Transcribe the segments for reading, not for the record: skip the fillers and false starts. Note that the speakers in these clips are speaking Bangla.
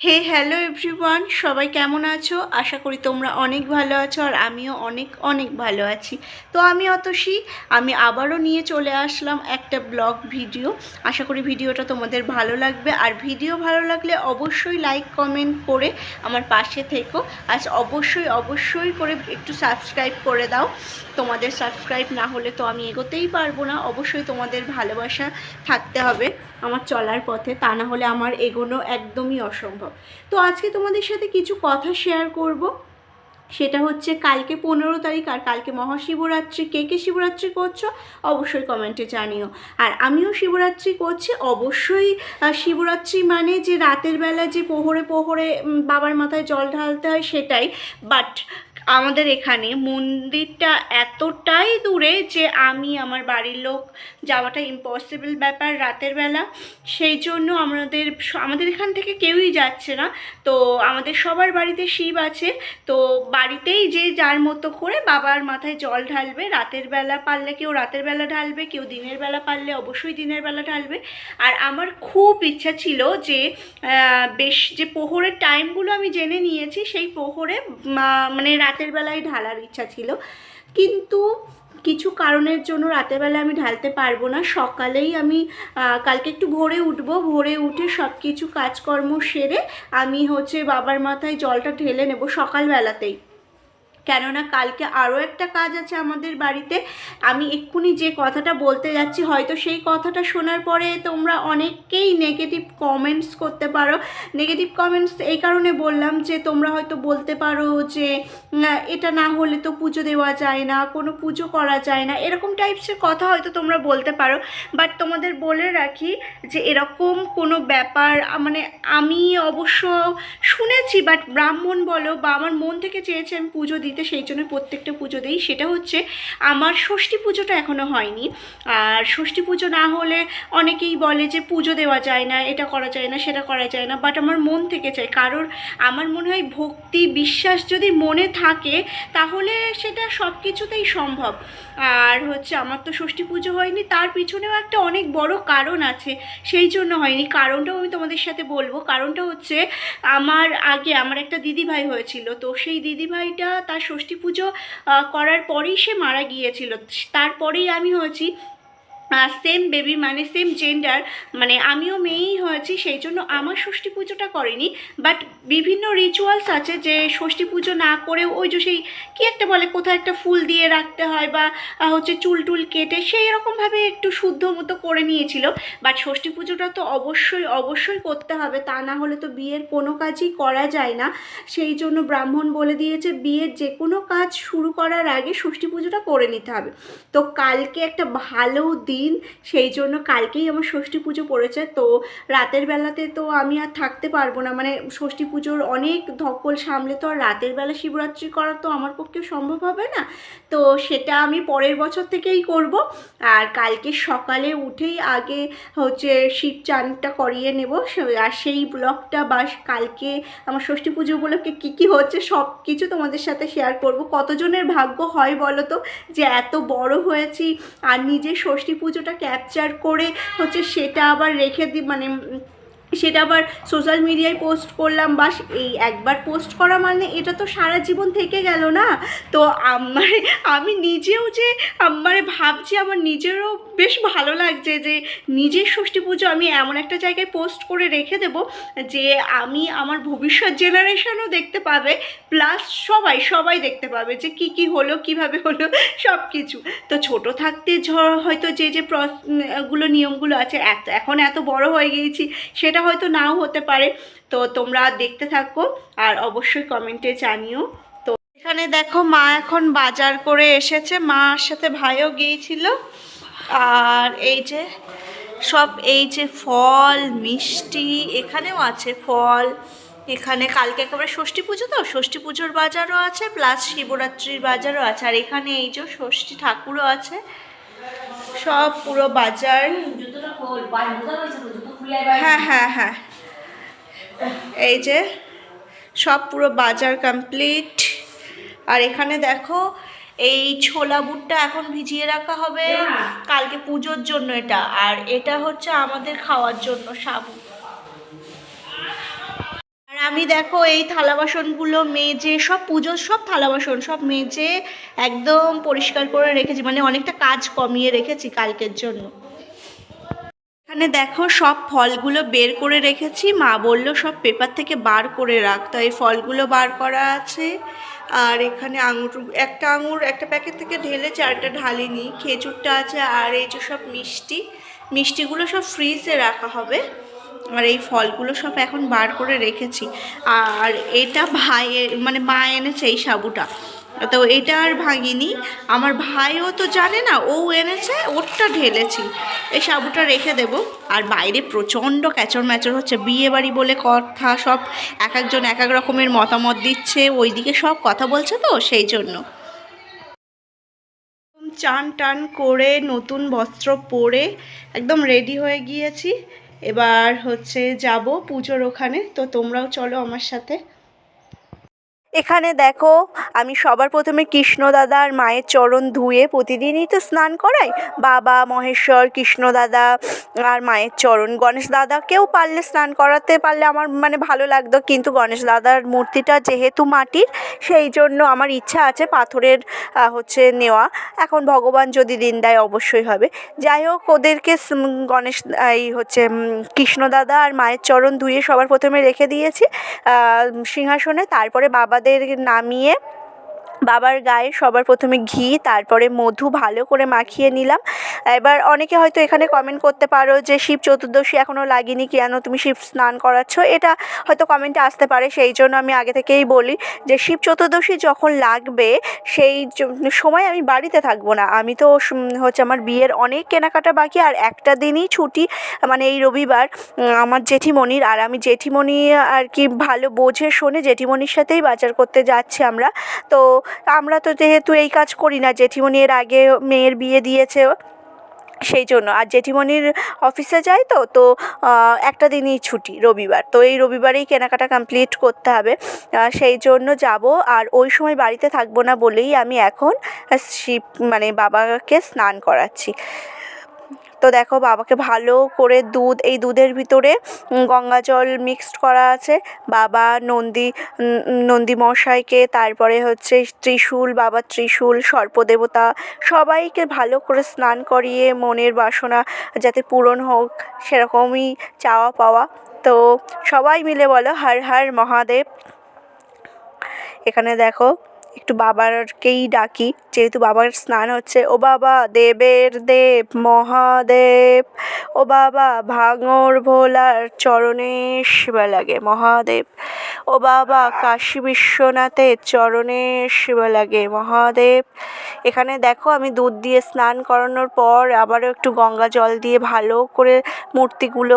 হে হ্যালো এভরিওয়ান, সবাই কেমন আছো? আশা করি তোমরা অনেক ভালো আছো আর আমিও অনেক অনেক ভালো আছি। তো আমি অতসী, আমি আবারও নিয়ে চলে আসলাম একটা ব্লগ ভিডিও। আশা করি ভিডিওটা তোমাদের ভালো লাগবে, আর ভিডিও ভালো লাগলে অবশ্যই লাইক কমেন্ট করে আমার পাশে থেকো। আজ অবশ্যই অবশ্যই করে একটু সাবস্ক্রাইব করে দাও। তোমাদের সাবস্ক্রাইব না হলে তো আমি এগোতেই পারবো না। অবশ্যই তোমাদের ভালোবাসা থাকতে হবে আমার চলার পথে, তা না হলে আমার এগোনো একদমই অসম্ভব। তো আজকে তোমাদের সাথে কিছু কথা শেয়ার করব। সেটা হচ্ছে কালকে 15 তারিখ, আর কালকে মহাশিবরাত্রি। কে কে শিবরাত্রি করছো অবশ্যই কমেন্টে জানিও। আর আমিও শিবরাত্রি করছি অবশ্যই। শিবরাত্রি মানে যে রাতের বেলা যে প্রহরে প্রহরে বাবার মাথায় জল ঢালতে হয় সেটাই, বাট আমাদের এখানে মন্দিরটা এতটাই দূরে যে আমি আমার বাড়ির লোক যাওয়াটা ইম্পসিবল ব্যাপার রাতের বেলা। সেই জন্য আমাদের এখান থেকে কেউই যাচ্ছে না। তো আমাদের সবার বাড়িতে শিব আছে, তো বাড়িতেই যে যার মতো করে বাবার মাথায় জল ঢালবে। রাতের বেলা পারলে কেউ রাতের বেলা ঢালবে, কেউ দিনের বেলা পারলে অবশ্যই দিনের বেলা ঢালবে। আর আমার খুব ইচ্ছা ছিল যে বেশ যে প্রহরের টাইমগুলো আমি জেনে নিয়েছি, সেই প্রহরে মানে রাতের বেলায় ঢালার ইচ্ছা ছিল, কিন্তু কিছু কারণের জন্য রাতের বেলা আমি ঢালতে পারবো না। সকালেই আমি কালকে একটু ভোরে উঠবো, ভোরে উঠে সব কিছু কাজকর্ম সেরে আমি বাবার মাথায় জলটা ঢেলে নেব সকালবেলাতেই। কেননা কালকে আরও একটা কাজ আছে আমাদের বাড়িতে। আমি এক্ষুনি যে কথাটা বলতে যাচ্ছি, হয়তো সেই কথাটা শোনার পরে তোমরা অনেকেই নেগেটিভ কমেন্টস করতে পারো। নেগেটিভ কমেন্টস এই কারণে বললাম যে তোমরা হয়তো বলতে পারো যে এটা না হলে তো পুজো দেওয়া যায় না, কোনো পুজো করা যায় না, এরকম টাইপসের কথা হয়তো তোমরা বলতে পারো। বাট তোমাদের বলে রাখি যে এরকম কোনো ব্যাপার মানে আমি অবশ্য শুনেছি, বাট ব্রাহ্মণ বলো বা আমার মন থেকে চেয়েছে আমি পুজো দিতে, সেই জন্য প্রত্যেকটা পুজো দিই। সেটা হচ্ছে আমার ষষ্ঠী পুজোটা এখনও হয়নি। আর ষষ্ঠী পুজো না হলে অনেকেই বলে যে পুজো দেওয়া যায় না, এটা করা যায় না, সেটা করা যায় না, বাট আমার মন থেকে চাই। কারণ আমার মনে হয় ভক্তি বিশ্বাস যদি মনে থাকে তাহলে সেটা সব কিছুতেই সম্ভব। আর আমার তো ষষ্ঠী পুজো হয়নি, তার পিছনেও একটা অনেক বড় কারণ আছে, সেই জন্য হয়নি। কারণটাও আমি তোমাদের সাথে বলবো। কারণটা হচ্ছে আমার একটা দিদিভাই হয়েছিল, তো সেই দিদিভাইটা তার ষষ্ঠী পুজো করার পরেই সে মারা গিয়েছিল। তারপরেই আমি হয়েছি সেম বেবি, মানে সেম জেন্ডার, মানে আমিও মেয়েই হয়েছি, সেই জন্য আমার ষষ্ঠী পুজোটা করেনি। বাট বিভিন্ন রিচুয়ালস আছে যে ষষ্ঠী পুজো না করেও ওই যে সেই কী একটা বলে, কোথাও একটা ফুল দিয়ে রাখতে হয় বা চুল টুল কেটে সেই রকমভাবে একটু শুদ্ধ মতো করে নিয়েছিল। বাট ষষ্ঠী পুজোটা তো অবশ্যই অবশ্যই করতে হবে, তা না হলে তো বিয়ের কোনো কাজই করা যায় না। সেই জন্য ব্রাহ্মণ বলে দিয়েছে বিয়ের যে কোনো কাজ শুরু করার আগে ষষ্ঠী পুজোটা করে নিতে হবে। তো কালকে একটা ভালো দিন, সেই জন্য কালকেই আমার ষষ্ঠী পুজো পড়েছে। তো রাতের বেলাতে তো আমি আর থাকতে পারবো না, মানে ষষ্ঠী পুজোর অনেক ধকল সামলে তো আর রাতের বেলা শিবরাত্রি করা তো আমার পক্ষে সম্ভব হবে না। তো সেটা আমি পরের বছর থেকেই করব। আর কালকে সকালে উঠেই আগে শিব চানটা করিয়ে নেব। আর সেই ব্লগটা বা কালকে আমার ষষ্ঠী পুজো উপলক্ষে কী কী হচ্ছে সব কিছু তোমাদের সাথে শেয়ার করব। কতজনের ভাগ্য হয় বলো তো যে এত বড় হয়েছি আর নিজের ষষ্ঠী পুজোটা ক্যাপচার করে সেটা আবার রেখে দিই, মানে সেটা আবার সোশ্যাল মিডিয়ায় পোস্ট করলাম। বাস এই একবার পোস্ট করা মানে এটা তো সারা জীবন থেকে গেল না। তো আমি নিজেও যে ভাবছি, আমার নিজেরও বেশ ভালো লাগছে যে নিজের ষষ্ঠী পুজো আমি এমন একটা জায়গায় পোস্ট করে রেখে দেব যে আমি আমার ভবিষ্যৎ জেনারেশনও দেখতে পাবে, প্লাস সবাই দেখতে পাবে যে কি হলো, কিভাবে হলো, সব কিছু। তো ছোট থাকতে হয়তো যে গুলো নিয়মগুলো আছে এখন এত বড় হয়ে গিয়েছি সেটা হয়তো নাও হতে পারে। তো তোমরা দেখতে থাকো আর অবশ্যই কমেন্টে জানিও। তো এখানে দেখো মা এখন বাজার করে এসেছে, মার সাথে ভাইও গিয়েছিল। আর এই যে ফল মিষ্টি এখানেও আছে, ফল এখানে কালকে একেবারে ষষ্ঠী পুজো, তো ষষ্ঠী পুজোর বাজারও আছে, প্লাস শিবরাত্রির বাজারও আছে। আর এখানে এই যে ষষ্ঠী ঠাকুরও আছে, সব পুরো বাজার। হ্যাঁ, এই যে সব পুরো বাজার কমপ্লিট। আর এখানে দেখো এই ছোলা বুটটা এখন ভিজিয়ে রাখা হবে কালকে পুজোর জন্য এটা, আর এটা হচ্ছে আমাদের খাওয়ার জন্য সাবু। আর আমি দেখো এই থালা বাসনগুলো মেজে, সব পুজোর সব থালা বাসন সব মেজে একদম পরিষ্কার করে রেখেছি, মানে অনেকটা কাজ কমিয়ে রেখেছি কালকের জন্য। এখানে দেখো সব ফলগুলো বের করে রেখেছি, মা বললো সব পেপার থেকে বার করে রাখ, তো এই ফলগুলো বার করা আছে। আর এখানে আঙুর, একটা আঙুর একটা প্যাকেট থেকে ঢেলেছি, আরেকটা ঢালিনি, খেজুরটা আছে। আর এই যে সব মিষ্টিগুলো সব ফ্রিজে রাখা হবে। আর এই ফলগুলো সব এখন বার করে রেখেছি। আর এটা ভাইয়ের, মানে মা এনেছে এই সাবুটা, তো এটা আর ভাঙিনি। আমার ভাইও তো জানে না, ও এনেছে, ওরটা ঢেলেছি। এই সাবুটা রেখে দেব। আর বাইরে প্রচণ্ড ক্যাচর ম্যাচর হচ্ছে, বিয়ে বাড়ি বলে কথা, সব এক একজন এক এক রকমের মতামত দিচ্ছে, ওইদিকে সব কথা বলছে, তো সেই জন্য। চান টান করে নতুন বস্ত্র পরে একদম রেডি হয়ে গিয়েছি। এবার হচ্ছে যাব পুজোর ওখানে, তো তোমরাও চলো আমার সাথে। এখানে দেখো আমি সবার প্রথমে কৃষ্ণ দাদা আর মায়ের চরণ ধুয়ে, প্রতিদিনই তো স্নান করাই, বাবা মহেশ্বর, কৃষ্ণ দাদা আর মায়ের চরণ। গণেশ দাদাকেও পারলে স্নান করাতে পারলে আমার মানে ভালো লাগতো, কিন্তু গণেশ দাদার মূর্তিটা যেহেতু মাটির, সেই জন্য আমার ইচ্ছা আছে পাথরের হচ্ছে নেওয়া। এখন ভগবান যদি দিন দেয় অবশ্যই হবে। যাই হোক, ওদেরকে গণেশ এই হচ্ছে কৃষ্ণ দাদা আর মায়ের চরণ ধুয়ে সবার প্রথমে রেখে দিয়েছি সিংহাসনে। তারপরে বাবাদের নামিয়ে বাবার গায়ে সবার প্রথমে ঘি, তারপরে মধু ভালো করে মাখিয়ে নিলাম। এবার অনেকে হয়তো এখানে কমেন্ট করতে পারো যে শিব চতুর্দশী এখনও লাগেনি, কেন তুমি শিব স্নান করাচ্ছ, এটা হয়তো কমেন্টে আসতে পারে। সেই জন্য আমি আগে থেকেই বলি যে শিব চতুর্দশী যখন লাগবে সেই সময় আমি বাড়িতে থাকবো না। আমি তো হচ্ছে আমার বিয়ের অনেক কেনাকাটা বাকি, আর একটা দিনই ছুটি, মানে এই রবিবার আমার জেঠিমণির। আর আমি জেঠিমণি আর কি ভালো বোঝে শোনে, জেঠিমণির সাথেই বাজার করতে যাচ্ছি আমরা। তো আমরা তো যেহেতু এই কাজ করি না, জেঠিমণি এর আগে মেয়ের বিয়ে দিয়েছে, সেই জন্য। আর জেঠিমণির অফিসে যায়, তো একটা দিনই ছুটি রবিবার, তো এই রবিবারেই কেনাকাটা কমপ্লিট করতে হবে, সেই জন্য যাব। আর ওই সময় বাড়িতে থাকবো না বলেই আমি এখন শিব মানে বাবাকে স্নান করাচ্ছি। তো দেখো বাবাকে ভালো করে এই দুধের ভিতরে গঙ্গা জল মিক্সড করা আছে। বাবা নন্দী মশাইকে, তারপরে হচ্ছে ত্রিশূল, বাবার ত্রিশূল, সর্পদেবতা, সবাইকে ভালো করে স্নান করিয়ে মনের বাসনা যাতে পূরণ হোক সেরকমই চাওয়া পাওয়া। তো সবাই মিলে বলো হর হর মহাদেব। এখানে দেখো একটু বাবারকেই ডাকি, যেহেতু বাবার স্নান হচ্ছে। ও বাবা দেবের দেব মহাদেব, ও বাবা ভাঙর ভোলার চরণে সেবা লাগে মহাদেব, ও বাবা কাশী বিশ্বনাথের চরণে সেবা লাগে মহাদেব। এখানে দেখো আমি দুধ দিয়ে স্নান করানোর পর আবারও একটু গঙ্গা জল দিয়ে ভালো করে মূর্তিগুলো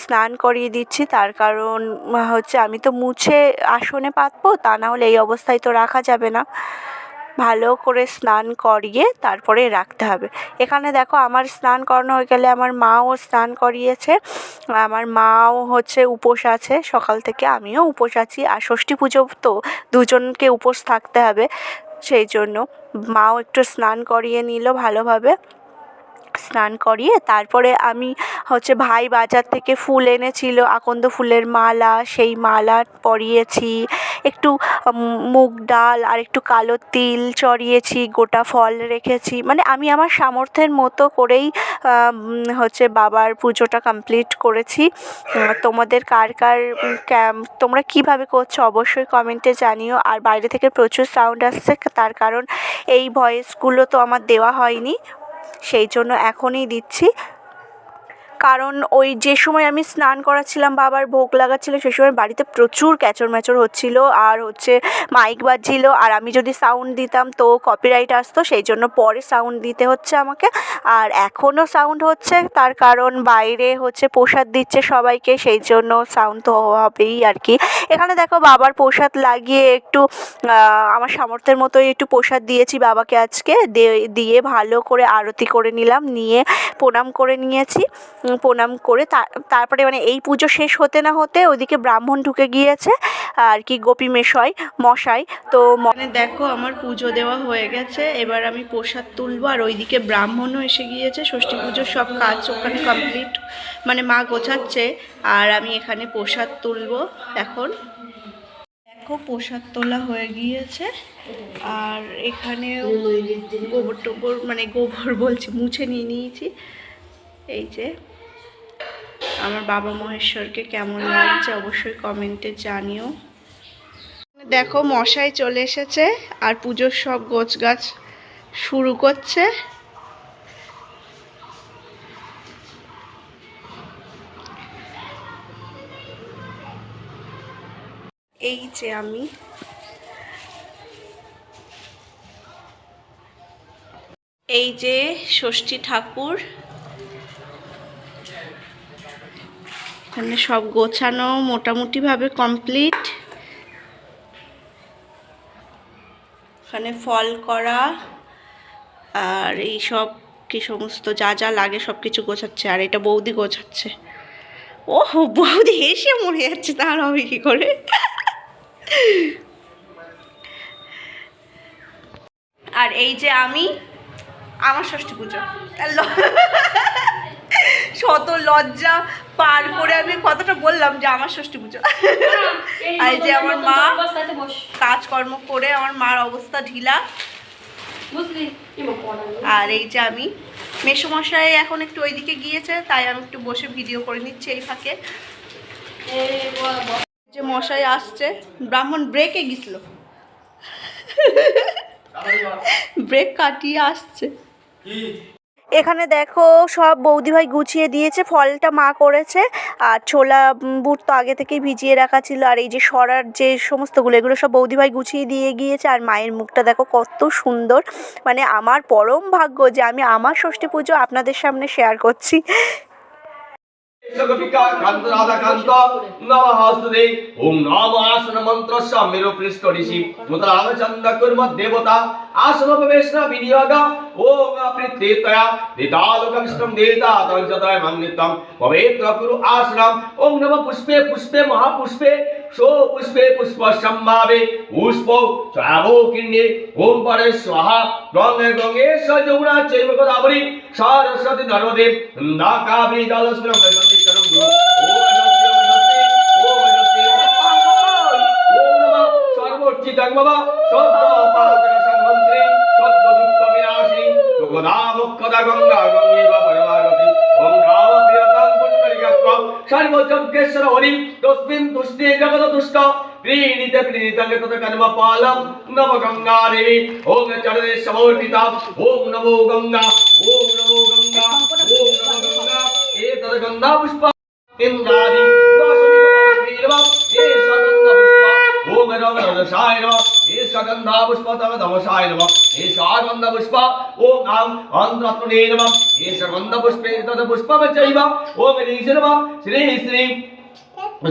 স্নান করিয়ে দিচ্ছি। তার কারণ হচ্ছে আমি তো মুছে আসনে পাতবো, তা না হলে এই অবস্থায় তো রাখা যাবে না, ভালো করে স্নান করিয়ে তারপরে রাখতে হবে। এখানে দেখো আমার স্নান করানো হয়ে গেলে আমার মাও স্নান করিয়েছে। আমার মাও হচ্ছে উপোস আছে সকাল থেকে, আমিও উপোস আছি। আর ষষ্ঠী পুজো তো দুজনকে উপোস থাকতে হবে, সেই জন্য মাও একটু স্নান করিয়ে নিল ভালোভাবে। স্নান করিয়ে তারপরে আমি হচ্ছে ভাই বাজার থেকে ফুল এনেছিল, আকন্দ ফুলের মালা, সেই মালা পরিয়েছি, একটু মুগ ডাল আর একটু কালো তিল চড়িয়েছি, গোটা ফল রেখেছি। মানে আমি আমার সামর্থ্যের মতো করেই হচ্ছে বাবার পুজোটা কমপ্লিট করেছি। তোমাদের তোমরা কীভাবে করছো অবশ্যই কমেন্টে জানিও। আর বাইরে থেকে প্রচুর সাউন্ড আসছে, তার কারণ এই ভয়েসগুলো তো আমার দেওয়া হয়নি, সেই জন্য এখনই দিচ্ছি। কারণ ওই যে সময় আমি স্নান করাচ্ছিলাম, বাবার ভোগ লাগাচ্ছিল, সেই সময় বাড়িতে প্রচুর ক্যাচর ম্যাচর হচ্ছিল, আর হচ্ছে মাইক বাজছিল। আর আমি যদি সাউন্ড দিতাম তো কপিরাইট আসতো, সেই জন্য পরে সাউন্ড দিতে হচ্ছে আমাকে। আর এখনও সাউন্ড হচ্ছে, তার কারণ বাইরে হচ্ছে প্রসাদ দিচ্ছে সবাইকে, সেই জন্য সাউন্ড তো হবেই আর কি। এখানে দেখো বাবার প্রসাদ লাগিয়ে একটু আমার সামর্থ্যের মতোই একটু প্রসাদ দিয়েছি বাবাকে আজকে, দিয়ে ভালো করে আরতি করে নিলাম, নিয়ে প্রণাম করে নিয়েছি। প্রণাম করে তারপরে মানে এই পুজো শেষ হতে না হতে ওইদিকে ব্রাহ্মণ ঢুকে গিয়েছে আর কি, গোপী মশাই। তো মানে দেখো আমার পুজো দেওয়া হয়ে গেছে, এবার আমি প্রসাদ তুলবো। আর ওইদিকে ব্রাহ্মণও এসে গিয়েছে, ষষ্ঠী পুজোর সব কাজ ওখানে কমপ্লিট, মানে মা গোছাচ্ছে আর আমি এখানে প্রসাদ তুলবো এখন। দেখো প্রসাদ তোলা হয়ে গিয়েছে আর এখানেও গোবর মানে গোবর বলছি, মুছে নিয়ে নিয়েছি। এই যে আমার বাবা মহেশ্বরকে কেমন লাগছে অবশ্যই কমেন্টে জানিও। দেখো মশাই চলে এসেছে আর পুজোর সব গোছগাছ শুরু করছে। এই যে আমি এই যে ষষ্ঠী ঠাকুর, এখানে সব গোছানো মোটামুটিভাবে কমপ্লিট। এখানে ফল করা আর এই সব কি সমস্ত যা যা লাগে সব কিছু গোছাচ্ছে। আর এটা বৌদি গোছাচ্ছে। ও বৌদি এসে মরে যাচ্ছে, তার হবে কি করে। আর এই যে আমি, আমার ষষ্ঠী পুজো, শত লজ্জা পার করে আমি কতটা বললাম যে আমার ষষ্ঠী পুজো। আর এই যে আমার মা কাজকর্ম করে, আমার মার অবস্থা ঢিলা। আর এই যে আমি, মেসোমশাই এখন একটু ওইদিকে গিয়েছে, তাই আমি একটু বসে ভিডিও করে নিচ্ছি এই ফাঁকে। যে মশাই আসছে, ব্রাহ্মণ ব্রেকে গেছিল, ব্রেক কাটিয়ে আসছে। এখানে দেখো সব বৌদিভাই গুছিয়ে দিয়েছে, ফলটা মা করেছে আর ছোলা বুট তো আগে থেকেই ভিজিয়ে রাখা ছিল। আর এই যে সরার যে সমস্তগুলো, এগুলো সব বৌদিভাই গুছিয়ে দিয়ে গিয়েছে। আর মায়ের মুখটা দেখো কত সুন্দর, মানে আমার পরম ভাগ্য যে আমি আমার ষষ্ঠী পুজো আপনাদের সামনে শেয়ার করছি। ओम नाम आसन मंत्र मेरो पृष्ठ ऋषि मुद्राचंद कुर्म देवता आसन प्रवेशना विनियोग ओम प्रीत्यया दितालोकमिष्टं देवता तंचतय मन्नितं पवित्र कुरु आसनम ओम नमः पुष्पे पुष्पे महापुष्पे शो पुष्पे पुष्प संभावे पुष्प चावो किन्ने ओम परे स्वाहा गंगे गंगे सजौना चैव गोदावरी सरस्वती नर्मदे नाकावरी जलस्मिनं गजन्ति करं गुरु चितं बाबा सद्द पादक संहंत्री सद्द दुःख विनाशिनी सुखदा मुक्खदा गंगा गंगेव परमागति ओम नाम प्रियतां पुण्डरीकत्वं सर्वजज्ञेश्वर हरि तस्मिन् तुष्टे जगत तुष्ट प्रीणिते प्रीणितं तत कर्म पालं नमो गंगा देवी ओम चरणे समर्पिता ओम नमो गंगा ओम नमो गंगा ओम नमो गंगा एतद् गंगा पुष्प इंद्रादि दशमिक ये सगंधा पुष्प ओम रमरसाय नमः ये सगंधा पुष्प तम नमसाय नमः ये सगंधा पुष्प ओम नाम अंतरात्मने नमः ये सगंधा पुष्पे तद पुष्पम चैव ओम ह्रीं नमः श्री श्री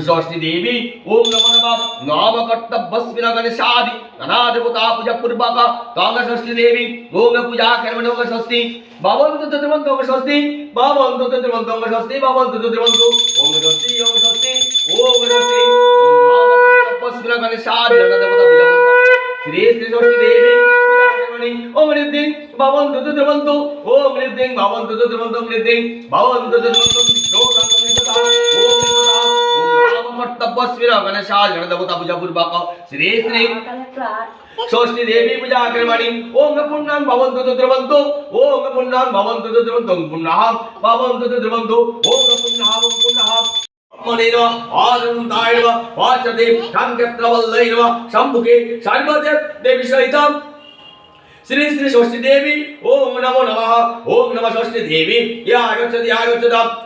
षष्ठी देवी ओम नमो नमः नाम कर्तव्यस्मिन् गणेशादि नाना देवता पूजा पूर्वक तांग षष्ठी देवी ओम पूजा कर्मणो षष्ठी भवन्तु तद्वन्तो षष्ठी भवन्तु तद्वन्तो षष्ठी भवन्तु तद्वन्तो ओम षष्ठी ओम षष्ठी ओम षष्ठी नाम गणेशादि नाना देवता पूजा पूर्वक श्री श्री षष्ठी देवी पूजा कर्मणि ओम नित्यं भवन्तु तद्वन्तो ओम नित्यं भवन्तु तद्वन्तो नित्यं भवन्तु तद्वन्तो कर्तव्यस्मिन् गणेशाय गणदेवता पूजा पूर्वक श्री श्री षष्ठी देवी पूजा कर्मणि ओम पुण्यं भवन्तु तद्वन्तो ओम पुण्यं भवन्तु तद्वन्तो पुण्यं भवन्तु तद्वन्तो ओम पुण्यं पुण्यं मनेन आनन्दाय नमः वाचदेव संकेत्रवल्लय नमः शम्भुके सर्वदेव देवी सहितं श्री श्री षष्ठी देवी ओम नमो नमः ओम नमः षष्ठी देवी या आगच्छति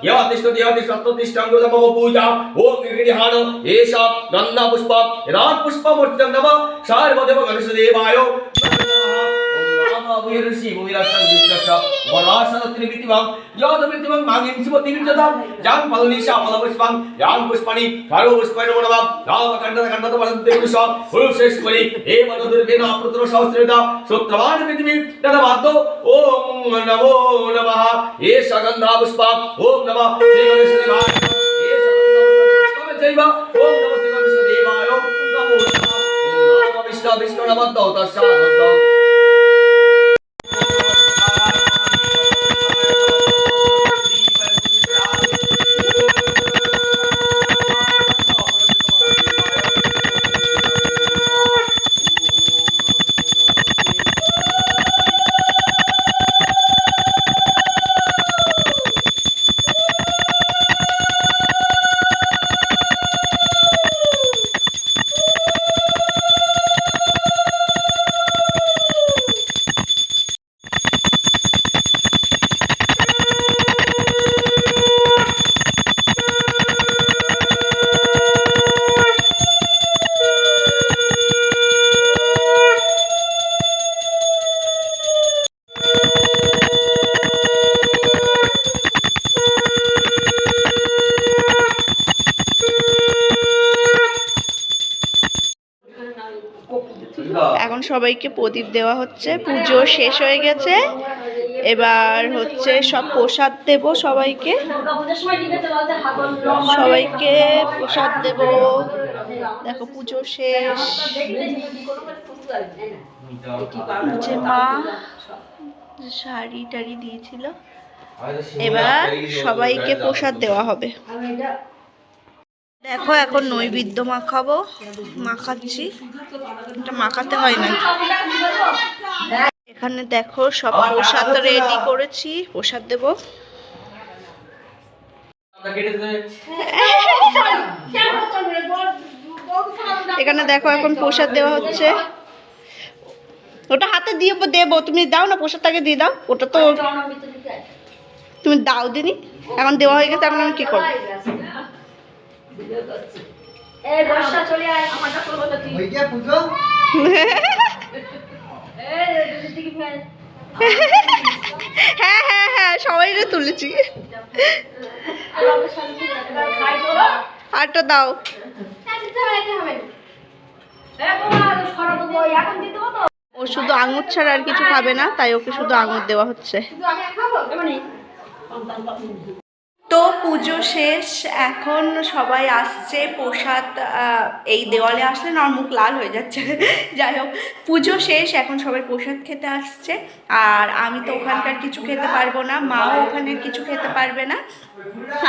या तिष्ठति सत्तिष्ठं कृतं मम पूजा ओम गिरिहान एषा गन्धा पुष्प रात पुष्प मूर्तिं नमः सर्वदेव गणेश देवाय ओम नमः অবহিরসি মুমিরাসাং বিশ্বস্য বরাসনত্রি বিতিমাং যদ বিতিমাং মাগিং সুমতি বিজদাম জাং ফলনিশা ফলপুষ্পাং জাং পুষ্পানি কারো পুষ্পায় নমঃ রাম কণ্ডদ কণ্ডদ বলন্তে পুরুষ পুরুষেশ্বরি হে মনোদুর্গেন অপ্রতর সহস্রদা সূত্রবান পৃথিবী তদবাদ্য ওম নমো নমঃ হে সগন্ধা পুষ্পা ওম নমঃ শ্রী গণেশ দেবায় হে সগন্ধা পুষ্পা জৈবা ওম নমঃ শ্রী গণেশ দেবায় নমো নমঃ ওম নমঃ বিষ্ণু বিষ্ণু নমঃ তস্যাৎ এখন সবাইকে প্রদীপ দেওয়া হচ্ছে, পুজো শেষ হয়ে গেছে, এবার হচ্ছে সব প্রসাদ দেব সবাইকে, সবাইকে প্রসাদ দেব। দেখো পুজো শেষ, যে মা শাড়ি টাড়ি দিয়েছিল, এবার সবাইকে প্রসাদ দেওয়া হবে। দেখো এখন নৈবেদ্য মাখাবো, মাখাচ্ছি, এটা মাখাতে হয় না। এখানে দেখো সব প্রসাদ রেডি করেছি, প্রসাদ দেব। এখানে দেখো এখন প্রসাদ দেওয়া হচ্ছে, ওটা হাতে দিয়ে দেবো, তুমি দাও না প্রসাদটাকে দিয়ে দাও, ওটা তো তুমি দাও দিনি, এখন দেওয়া হয়ে গেছে, এখন আমি কি করবো? হ্যাঁ হ্যাঁ হ্যাঁ সবাই তুলেছি, আরটা দাও। ও শুধু আঙুর ছাড়া আর কিছু খাবে না, তাই ওকে শুধু আঙুর দেওয়া হচ্ছে। তো পুজো শেষ, এখন সবাই আসছে প্রসাদ, এই দেওয়ালে আসলে না আমার মুখ লাল হয়ে যাচ্ছে। যাই হোক, পুজো শেষ, এখন সবাই প্রসাদ খেতে আসছে, আর আমি তো ওখানকার কিছু খেতে পারবো না, মাও ওখানে কিছু খেতে পারবে না,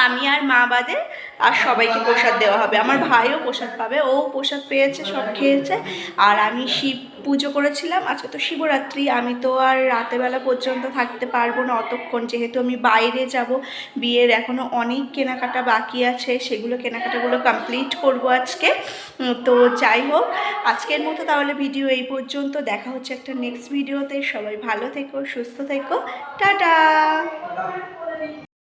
আমি আর মা বাদে আর সবাইকে প্রসাদ দেওয়া হবে। আমার ভাইও প্রসাদ পাবে, ও প্রসাদ পেয়েছে, সব খেয়েছে। আর আমি শিব পুজো করেছিলাম, আজকে তো শিবরাত্রি, আমি তো আর রাতেরবেলা পর্যন্ত থাকতে পারবো না অতক্ষণ, যেহেতু আমি বাইরে যাব, বিয়ের এখনও অনেক কেনাকাটা বাকি আছে, সেগুলো কেনাকাটাগুলো কমপ্লিট করব আজকে। তো যাই হোক, আজকের মতো তাহলে ভিডিও এই পর্যন্ত, দেখা হচ্ছে একটা নেক্সট ভিডিওতে। সবাই ভালো থেকো, সুস্থ থেকো, টাটা।